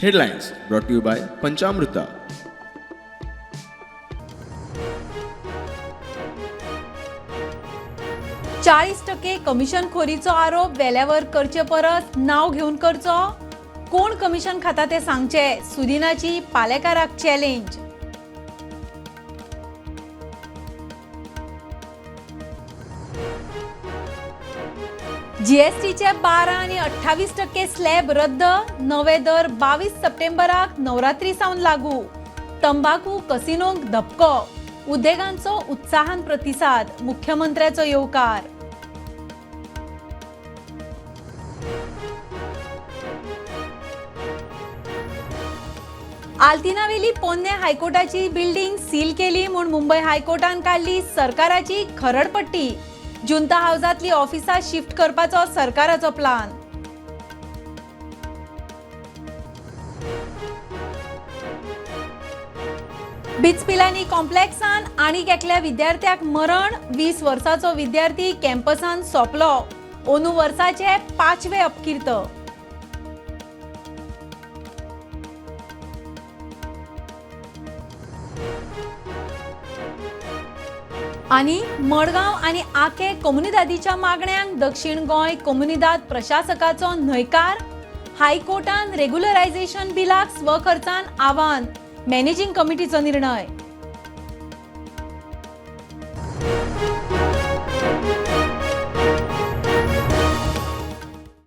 Headlines brought to you by Panchamrita. %40 कमिशनखोरीचो आरोप वेल्यावर करचे परस नाव घेवन करचो. कोण कमिशन खाता ते सांगचे. सुदिनाची पालेकाराक चॅलेंज. जीएसटीचे 12 आणि 28% स्लॅब रद्द. नवे दर 22 सप्टेंबराक नवरात्री सावन लागू. तंबाखू कसिनोक धपको. उद्देगांचो उत्साहान प्रतिसाद. मुख्यमंत्र्याचो येवकार. आल्तिनावेली पोन्ने हायकोर्टाची बिल्डिंग सील केली म्हूण मुंबई हायकोर्टान काढली सरकाराची खरडपट्टी. जुंता हाऊसातली ऑफिसां शिफ्ट करपाचो सरकाराचो प्लान. बिचपिलानी कॉम्प्लेक्सान आणीक एकल्या विद्यार्थ्याक मरण. 20 वर्साचो विद्यार्थी कॅम्पसान सोंपलो. अंदू वर्साचे 5वे अपकिर्त. आणि मडगांव आणि आके कम्युनिदादीच्या मागण्यांक दक्षिण गोंय कम्युनिदाद प्रशासकाचो न्हयकार. हायकोर्टान रेग्युलरायझेशन बिलाक स्वखर्चान आव्हान. मॅनेजिंग कमिटीचो निर्णय.